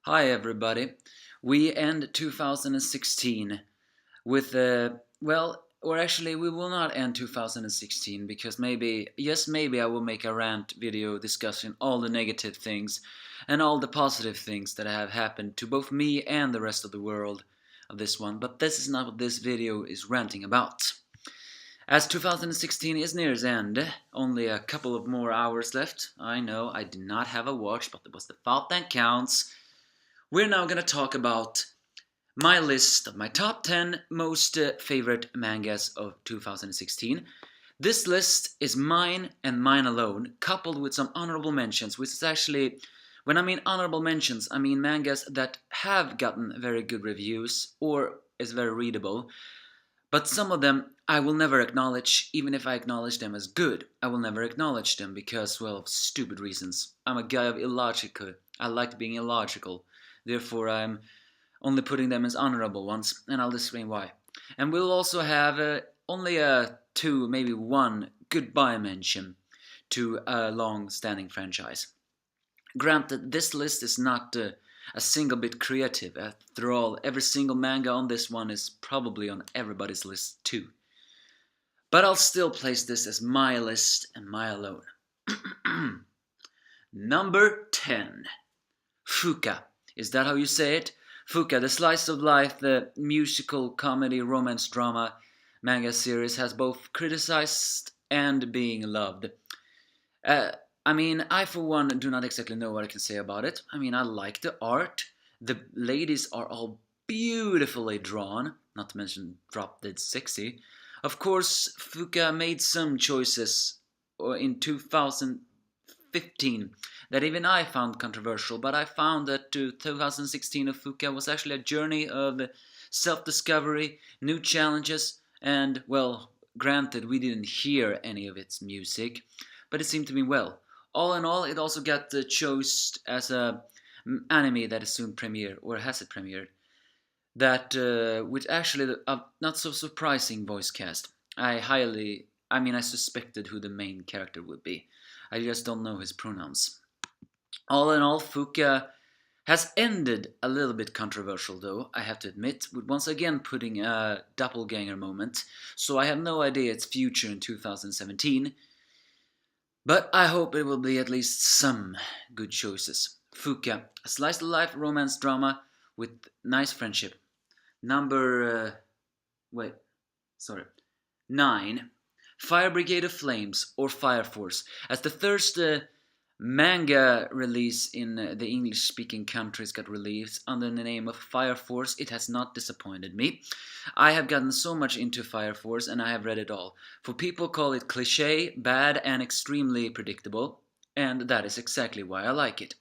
Hi everybody. We end 2016 with or actually we will not end 2016 because maybe I will make a rant video discussing all the negative things and all the positive things that have happened to both me and the rest of the world of this one, but this is not what this video is ranting about. As 2016 is near its end, only a couple of more hours left. I know I did not have a watch, but it was the thought that counts. We're now gonna talk about my list of my top 10 most favorite mangas of 2016. This list is mine and mine alone, coupled with some honorable mentions, which is actually, when I mean honorable mentions, I mean mangas that have gotten very good reviews or is very readable, but some of them I will never acknowledge, even if I acknowledge them as good. I will never acknowledge them because, well, of stupid reasons. I'm a guy of illogical. I like being illogical. Therefore, I'm only putting them as honorable ones, and I'll explain why. And we'll also have only two, maybe one goodbye mention to a long-standing franchise. Granted, this list is not a single bit creative. After all, every single manga on this one is probably on everybody's list too. But I'll still place this as my list and my alone. Number 10. Fuka. Is that how you say it? Fuka, the slice of life, the musical comedy romance drama manga series has both criticized and being loved. I for one do not exactly know what I can say about it. I like the art. The ladies are all beautifully drawn, not to mention drop dead sexy. Of course, Fuka made some choices in 2015 that even I found controversial, but I found that 2016 of Fuka was actually a journey of self-discovery, new challenges, and, well, granted, we didn't hear any of its music, but it seemed to me well. All in all, it also got chosen as a anime that is soon premiere, or has it premiered, that with actually a not so surprising voice cast. I suspected who the main character would be. I just don't know his pronouns. All in all, Fuka has ended a little bit controversial though, I have to admit, with once again putting a doppelganger moment, so I have no idea its future in 2017, but I hope it will be at least some good choices. Fuka, a slice-of-life romance drama with nice friendship. Number, wait, sorry, 9. Fire Brigade of Flames, or Fire Force. As the first manga release in the English-speaking countries got released under the name of Fire Force, it has not disappointed me. I have gotten so much into Fire Force and I have read it all. For people call it cliché, bad and extremely predictable, and that is exactly why I like it.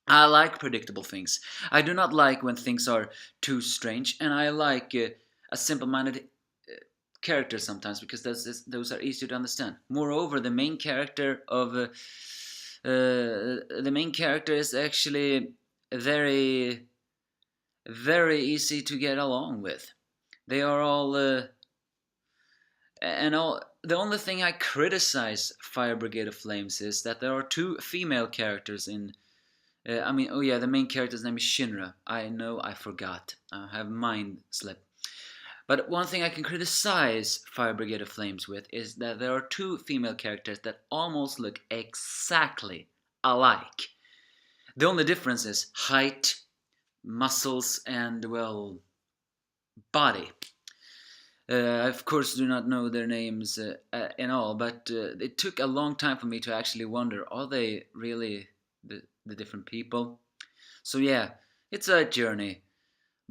I like predictable things. I do not like when things are too strange, and I like a simple-minded character sometimes because those are easier to understand. Moreover, the main character is actually very, very easy to get along with. They are all and all. The only thing I criticize Fire Brigade of Flames is that there are two female characters in. Oh yeah, the main character's name is Shinra. I know, I forgot. I have mind slip. But one thing I can criticize Fire Brigade of Flames with is that there are two female characters that almost look exactly alike. The only difference is height, muscles, and, well, body. I of course do not know their names in all, but it took a long time for me to actually wonder, are they really the different people? So yeah, it's a journey.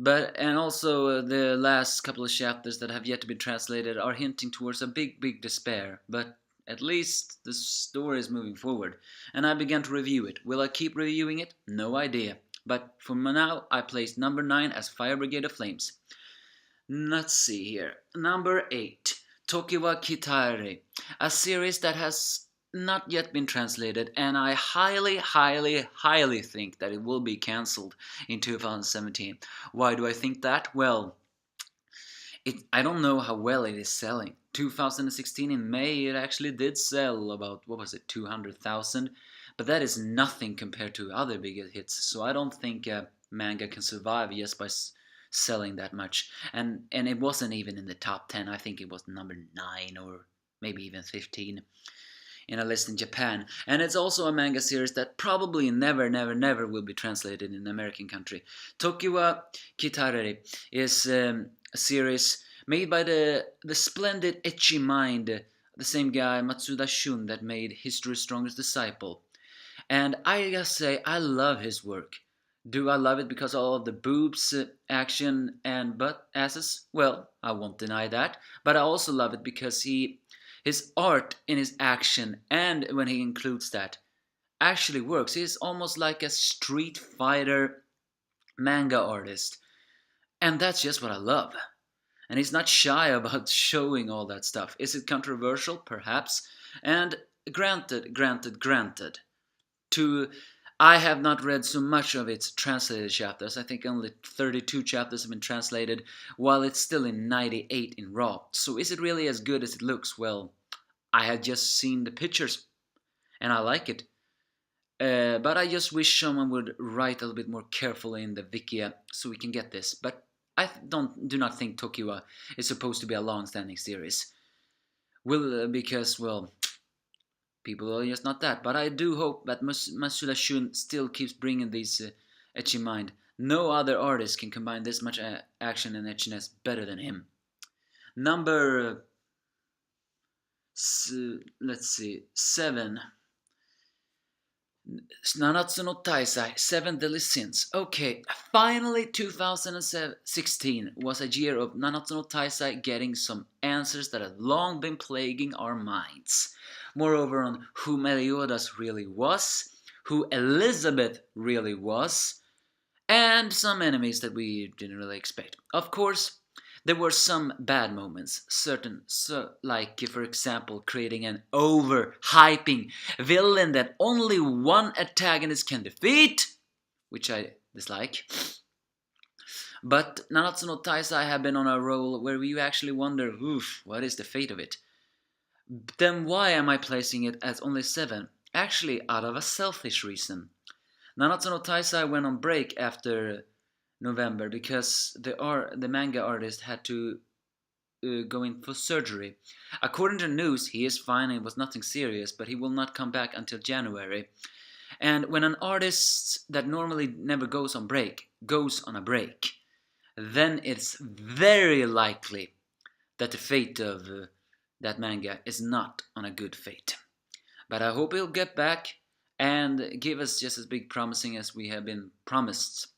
And also the last couple of chapters that have yet to be translated are hinting towards a big despair. But at least the story is moving forward, and I began to review it. Will I keep reviewing it? No idea. But for now, I placed number 9 as Fire Brigade of Flames. Let's see here. Number 8, Tokiwa Kitare, a series that has not yet been translated, and I highly think that it will be cancelled in 2017. Why do I think that? Well, I don't know how well it is selling. 2016 in May, it actually did sell about, what was it, 200,000. but that is nothing compared to other bigger hits. So I don't think manga can survive just by selling that much. And it wasn't even in the top 10. I think it was number 9 or maybe even 15 in a list in Japan. And it's also a manga series that probably never will be translated in the American country. Tokyo wa Kitarere is a series made by the splendid Ecchi Mind, the same guy Matsuda Shun that made History's Strongest Disciple. And I gotta say, I love his work. Do I love it because of all of the boobs, action, and butt asses? Well, I won't deny that. But I also love it because his art in his action, and when he includes that, actually works. He's almost like a Street Fighter manga artist. And that's just what I love. And he's not shy about showing all that stuff. Is it controversial? Perhaps. And granted. I have not read so much of its translated chapters. I think only 32 chapters have been translated, while it's still in 98 in raw. So is it really as good as it looks? Well, I had just seen the pictures, and I like it. But I just wish someone would write a little bit more carefully in the Wikia so we can get this. But I do not think Tokyo is supposed to be a long-standing series. Because, well, people are just not that. But I do hope that Masuda Shun still keeps bringing these Ecchi Mind. No other artist can combine this much action and etchiness better than him. Number... let's see... 7... Nanatsu no Taisai, 7 Deadly Sins. Okay, finally 2016 was a year of Nanatsu no Taisai getting some answers that had long been plaguing our minds. Moreover, on who Meliodas really was, who Elizabeth really was, and some enemies that we didn't really expect. Of course, there were some bad moments, like for example creating an overhyping villain that only one antagonist can defeat, which I dislike. But Nanatsu no Taisai have been on a roll where you actually wonder, oof, what is the fate of it? Then why am I placing it as only 7? Actually, out of a selfish reason. Nanatsu no Taisai went on break after November because the manga artist had to go in for surgery. According to news, he is fine and it was nothing serious, but he will not come back until January. And when an artist that normally never goes on a break, then it's very likely that the fate of that manga is not on a good fate. But I hope he'll get back and give us just as big promising as we have been promised.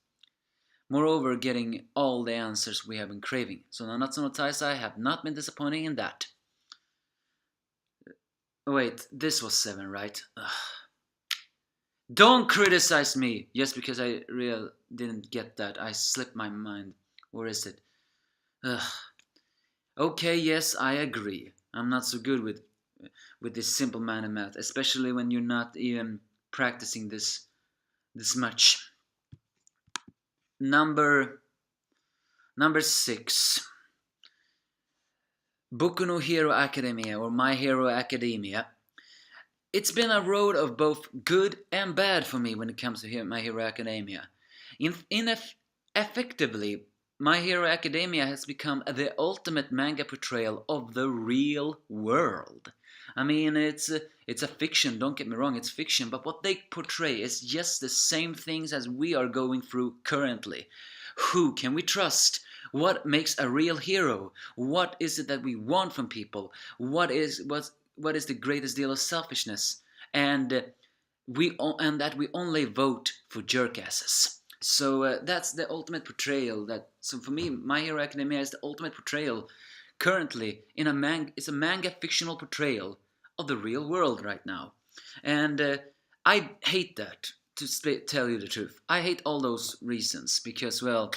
Moreover, getting all the answers we have been craving. So Nanatsu no Taisai have not been disappointing in that. Wait, this was 7, right? Ugh. Don't criticize me just because I didn't get that. I slipped my mind. Where is it? Ugh. Okay, yes, I agree. I'm not so good with this simple man of math, especially when you're not even practicing this much. Number 6. Boku no Hero Academia, or My Hero Academia. It's been a road of both good and bad for me when it comes to My Hero Academia. Effectively, My Hero Academia has become the ultimate manga portrayal of the real world. I mean, it's a fiction, don't get me wrong, it's fiction, but what they portray is just the same things as we are going through currently. Who can we trust? What makes a real hero? What is it that we want from people? What is the greatest deal of selfishness? And that we only vote for jerkasses. So that's the ultimate portrayal. So for me, My Hero Academia is the ultimate portrayal currently in it's a manga fictional portrayal of the real world right now. And I hate that, to tell you the truth. I hate all those reasons because, well,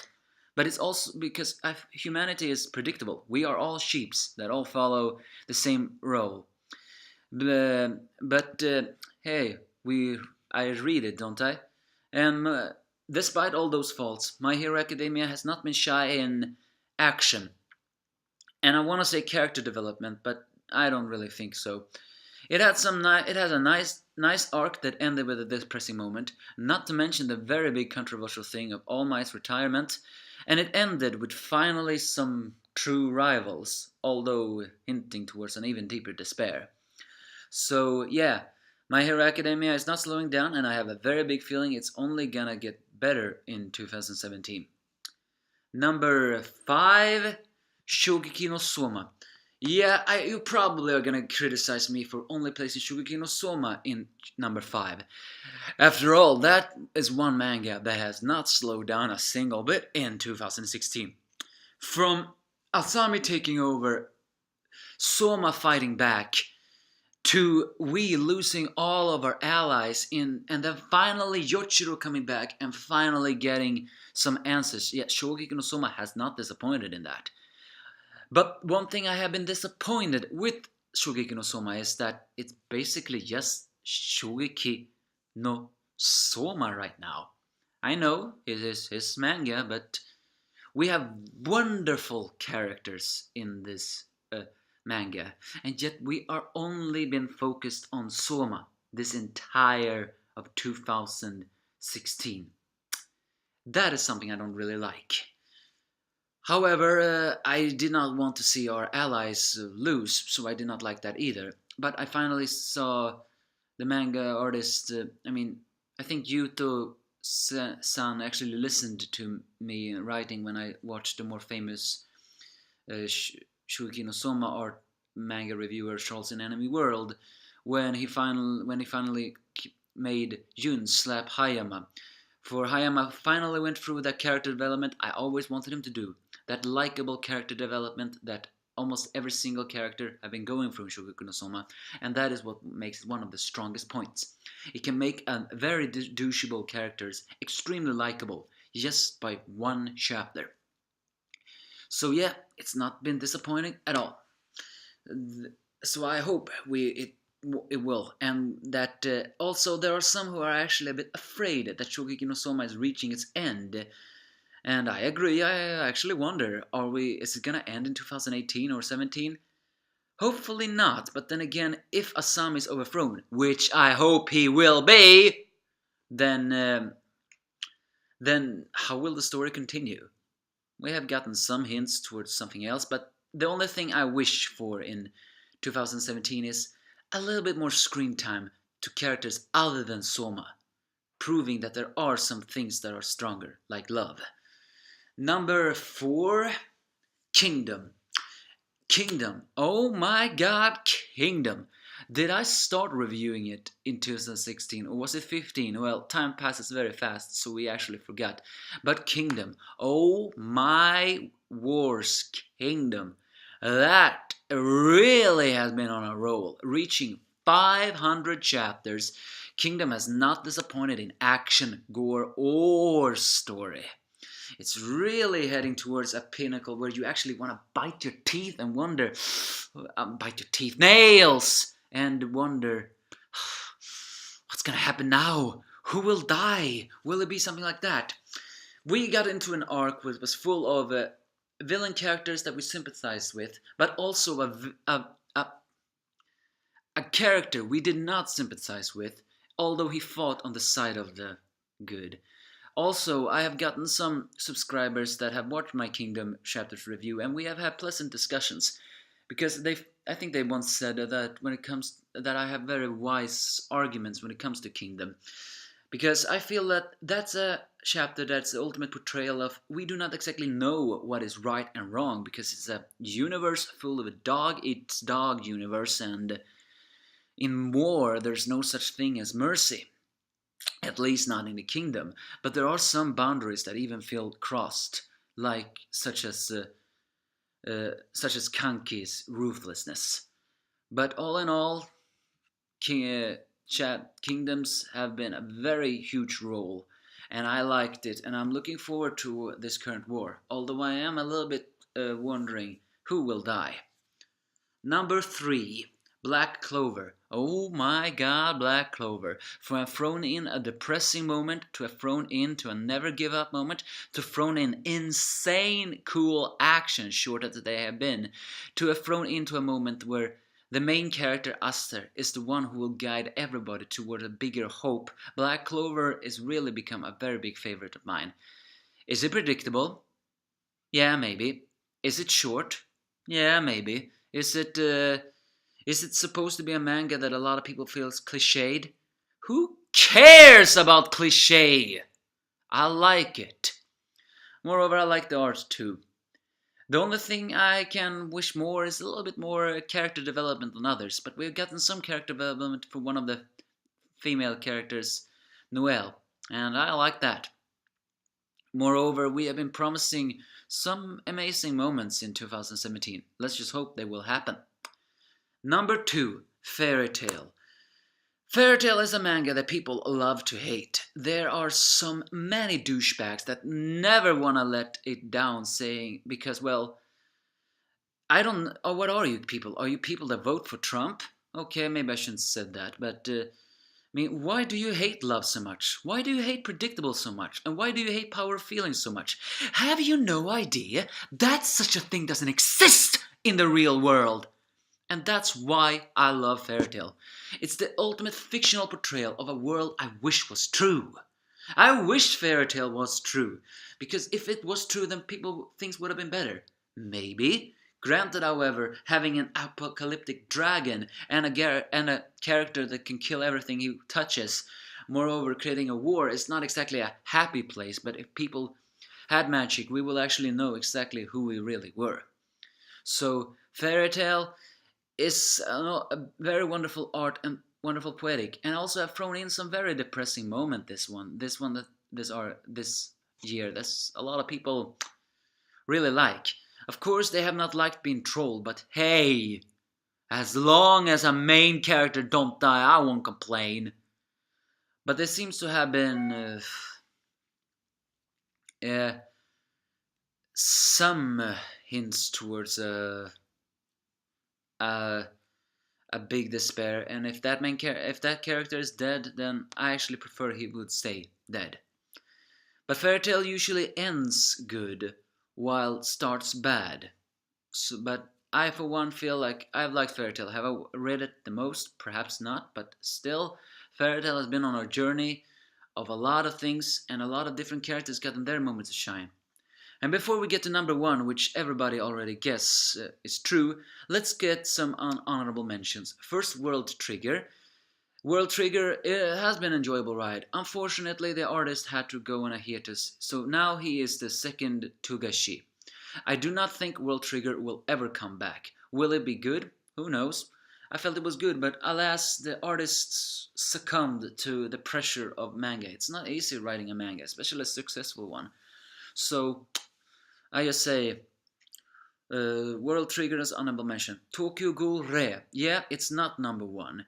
but it's also because humanity is predictable. We are all sheeps that all follow the same role. But hey, I read it, don't I? And despite all those faults, My Hero Academia has not been shy in action. And I want to say character development, but I don't really think so. It has a nice arc that ended with a depressing moment, not to mention the very big controversial thing of All Might's retirement, and it ended with finally some true rivals, although hinting towards an even deeper despair. So yeah, My Hero Academia is not slowing down, and I have a very big feeling it's only gonna get better in 2017. Number 5, Shogeki no Soma. Yeah, you probably are gonna criticize me for only placing Shogeki no Soma in number 5. After all, that is one manga that has not slowed down a single bit in 2016. From Asami taking over, Soma fighting back, to we losing all of our allies and then finally Yoshiro coming back and finally getting some answers. Yet Shogeki no Soma has not disappointed in that. But one thing I have been disappointed with Shogeki no Soma is that it's basically just Shogeki no Soma right now. I know it is his manga, but we have wonderful characters in this manga, and yet we are only been focused on Soma this entire of 2016. That is something I don't really like. However, I did not want to see our allies lose, so I did not like that either. But I finally saw the manga artist. I think Yuto-san actually listened to me writing when I watched the more famous Shugeki no Soma art manga reviewer Charles in Anime World when he finally made Jun slap Hayama. For Hayama finally went through that character development I always wanted him to do. That likable character development that almost every single character have been going through in Shogeki no Soma, and that is what makes it one of the strongest points. It can make a very doucheable characters extremely likable just by one chapter. So yeah, it's not been disappointing at all. So I hope it will, and that also there are some who are actually a bit afraid that Shogeki no Soma is reaching its end. And I agree. I actually wonder: is it gonna end in 2018 or 17? Hopefully not. But then again, if Asami is overthrown, which I hope he will be, then how will the story continue? We have gotten some hints towards something else, but the only thing I wish for in 2017 is a little bit more screen time to characters other than Soma, proving that there are some things that are stronger, like love. Number 4, Kingdom. Kingdom. Oh my god, Kingdom. Did I start reviewing it in 2016 or was it 15? Well, time passes very fast, so we actually forgot. But Kingdom. Oh my wars, Kingdom. That really has been on a roll, reaching 500 chapters. Kingdom has not disappointed in action, gore, or story. It's really heading towards a pinnacle where you actually want to bite your teeth and wonder, bite your teeth, nails, and wonder, what's gonna happen now? Who will die? Will it be something like that? We got into an arc which was full of villain characters that we sympathized with, but also a character we did not sympathize with, although he fought on the side of the good. Also, I have gotten some subscribers that have watched my Kingdom chapters review, and we have had pleasant discussions. Because I think they once said that I have very wise arguments when it comes to Kingdom. Because I feel that that's a chapter that's the ultimate portrayal of we do not exactly know what is right and wrong, because it's a universe full of a dog-eats-dog universe, and in war there's no such thing as mercy. At least not in the Kingdom. But there are some boundaries that even feel crossed, like such as Kanki's ruthlessness. But all in all, Kingdoms have been a very huge role, and I liked it, and I'm looking forward to this current war. Although I am a little bit wondering who will die. Number 3. Black Clover. Oh my god, Black Clover. From a thrown in a depressing moment, to a thrown into a never give up moment, to thrown in insane cool action short as they have been, to a thrown into a moment where The main character, Aster, is the one who will guide everybody toward a bigger hope. Black Clover is really become a very big favorite of mine. Is it predictable? Yeah, maybe. Is it short? Yeah, maybe. Is it supposed to be a manga that a lot of people feels cliched? Who cares about cliche? I like it. Moreover, I like the art too. The only thing I can wish more is a little bit more character development than others, but we've gotten some character development for one of the female characters, Noelle, and I like that. Moreover, we have been promising some amazing moments in 2017. Let's just hope they will happen. Number 2, Fairy Tail. Fairy Tail is a manga that people love to hate. There are some many douchebags that never wanna let it down, saying because well, I don't. Oh, what are you people? Are you people that vote for Trump? Okay, maybe I shouldn't have said that, but I mean, why do you hate love so much? Why do you hate predictable so much? And why do you hate power feelings so much? Have you no idea that such a thing doesn't exist in the real world? And that's why I love Fairy Tail. It's the ultimate fictional portrayal of a world I wish was true. I wish Fairy Tail was true, because if it was true, then things would have been better. Maybe. Granted, however, having an apocalyptic dragon and a character that can kill everything he touches, moreover creating a war, is not exactly a happy place, but if people had magic, we will actually know exactly who we really were. So, Fairy Tail is a very wonderful art and wonderful poetic, and also have thrown in some very depressing moment. This year, that's a lot of people really like. Of course, they have not liked being trolled, but hey, as long as a main character don't die, I won't complain. But there seems to have been uh, some hints towards a big despair, and if that character is dead, then I actually prefer he would stay dead. But Fairy Tail usually ends good, while starts bad. So, but I, for one, feel like I've liked Fairy Tail. Have I read it the most? Perhaps not, but still, Fairy Tail has been on a journey of a lot of things, and a lot of different characters gotten their moments to shine. And before we get to number 1, which everybody already guess is true, let's get some honorable mentions. First, World Trigger. World Trigger has been an enjoyable ride. Unfortunately, the artist had to go on a hiatus, so now he is the second Togashi. I do not think World Trigger will ever come back. Will it be good? Who knows? I felt it was good, but alas, the artists succumbed to the pressure of manga. It's not easy writing a manga, especially a successful one. So, I just say, World Trigger is honorable mention. Tokyo Ghoul Re. Yeah, it's not number 1.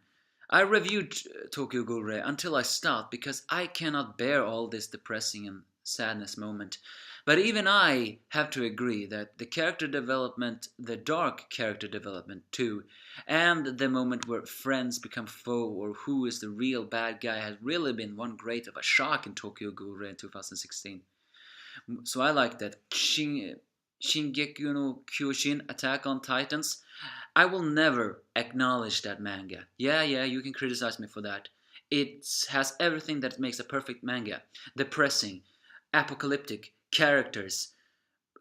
I reviewed Tokyo Ghoul Re until I stopped because I cannot bear all this depressing and sadness moment. But even I have to agree that the character development, the dark character development too, and the moment where friends become foe or who is the real bad guy has really been one great of a shock in Tokyo Ghoul Re in 2016. So I like that. Shingeki no Kyojin, Attack on Titans. I will never acknowledge that manga. Yeah, you can criticize me for that. It has everything that makes a perfect manga. Depressing, apocalyptic, characters,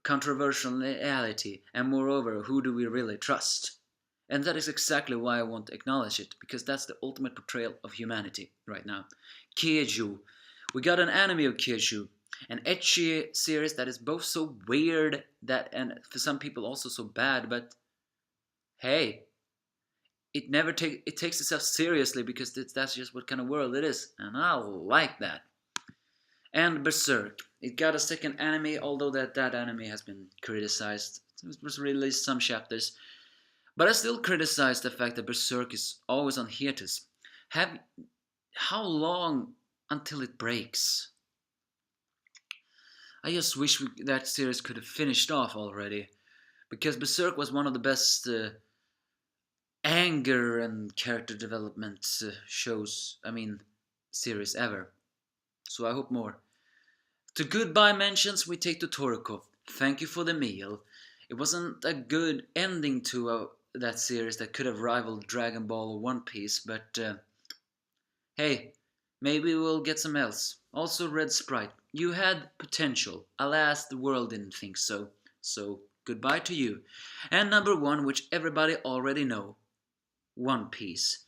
controversiality, and moreover, who do we really trust? And that is exactly why I want to acknowledge it, because that's the ultimate portrayal of humanity right now. Keiju. We got an anime of Keiju, an ecchi series that is both so weird that, and for some people also so bad, but hey, it takes itself seriously because that's just what kind of world it is, and I like that. And Berserk, it got a second anime, although that anime has been criticized. It was released some chapters, but I still criticize the fact that Berserk is always on hiatus. How long until it breaks? I just wish that series could have finished off already, because Berserk was one of the best anger and character development series ever. So I hope more. To goodbye mentions, we take to Toriko. Thank you for the meal. It wasn't a good ending to that series that could have rivaled Dragon Ball or One Piece, but hey, maybe we'll get some else. Also, Red Sprite, you had potential. Alas, the world didn't think so. So, goodbye to you. And number one, which everybody already know, One Piece.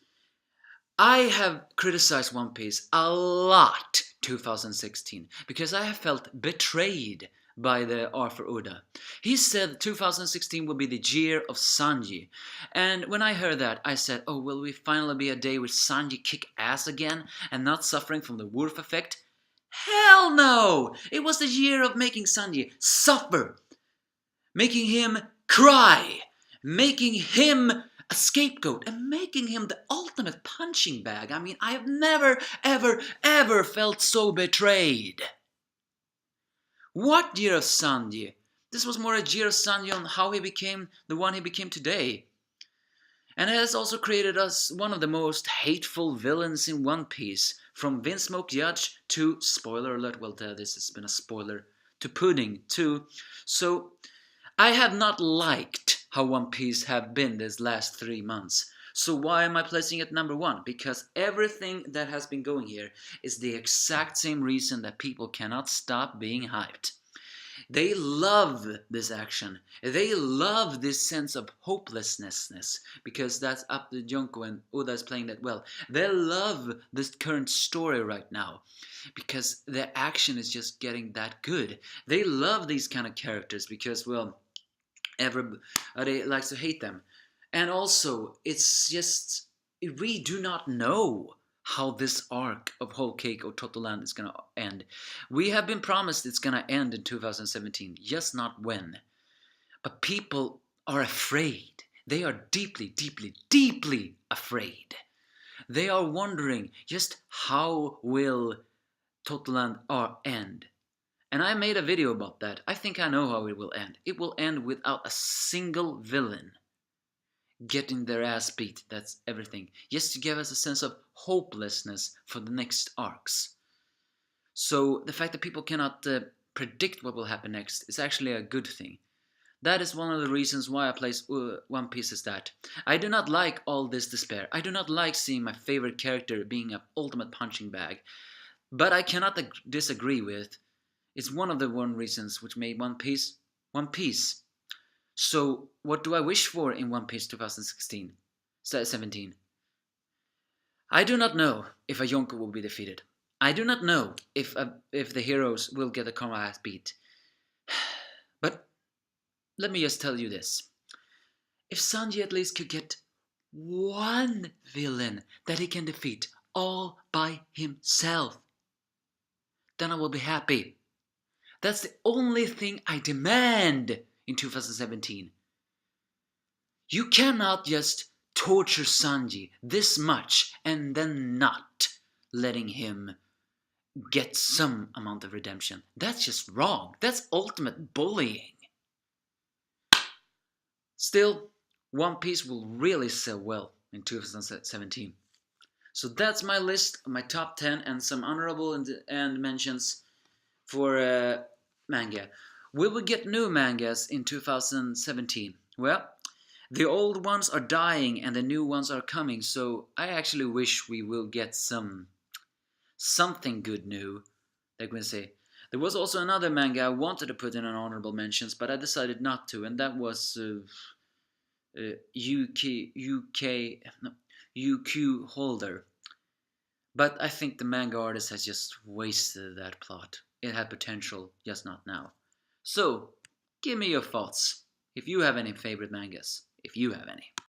I have criticized One Piece a lot 2016 because I have felt betrayed by the Arthur Oda. He said 2016 will be the year of Sanji. And when I heard that, I said, oh, will we finally be a day with Sanji kick ass again and not suffering from the Wolf effect? Hell no! It was the year of making Sanji suffer, making him cry, making him a scapegoat, and making him the ultimate punching bag. I mean, I have never, ever, ever felt so betrayed. What year of Sanji? This was more a year of Sanji on how he became the one he became today. And it has also created us one of the most hateful villains in One Piece. From Vince Smoke Judge to, spoiler alert, well this has been a spoiler, to Pudding too. So, I have not liked how One Piece have been this last 3 months. So why am I placing it number one? Because everything that has been going here is the exact same reason that people cannot stop being hyped. They love this action. They love this sense of hopelessness, because that's up to Junko, and Oda is playing that well. They love this current story right now because the action is just getting that good. They love these kind of characters because, well, everybody likes to hate them. And also, it's just, we do not know how this arc of Whole Cake or Totoland is gonna end. We have been promised it's gonna end in 2017, just not when. But people are afraid. They are deeply, deeply, deeply afraid. They are wondering just how will Totoland end. And I made a video about that. I think I know how it will end. It will end without a single villain getting their ass beat. That's everything. Just to give us a sense of hopelessness for the next arcs. So the fact that people cannot predict what will happen next is actually a good thing. That is one of the reasons why I place One Piece is that I do not like all this despair. I do not like seeing my favorite character being an ultimate punching bag. But I cannot disagree with, it's one of the reasons which made One Piece One Piece. So what do I wish for in One Piece 2017? I do not know if a Yonko will be defeated. I do not know if the heroes will get a combat beat. But let me just tell you this. If Sanji at least could get one villain that he can defeat all by himself, then I will be happy. That's the only thing I demand in 2017. You cannot just torture Sanji this much and then not letting him get some amount of redemption. That's just wrong. That's ultimate bullying. Still, One Piece will really sell well in 2017. So that's my list of my top 10 and some honorable and mentions for manga. Will we get new mangas in 2017? Well, the old ones are dying and the new ones are coming, so I actually wish we will get something good new. Like we say, there was also another manga I wanted to put in an honorable mentions, but I decided not to, and that was UQ Holder. But I think the manga artist has just wasted that plot. It had potential, just not now. So, give me your thoughts. If you have any favorite mangas. If you have any.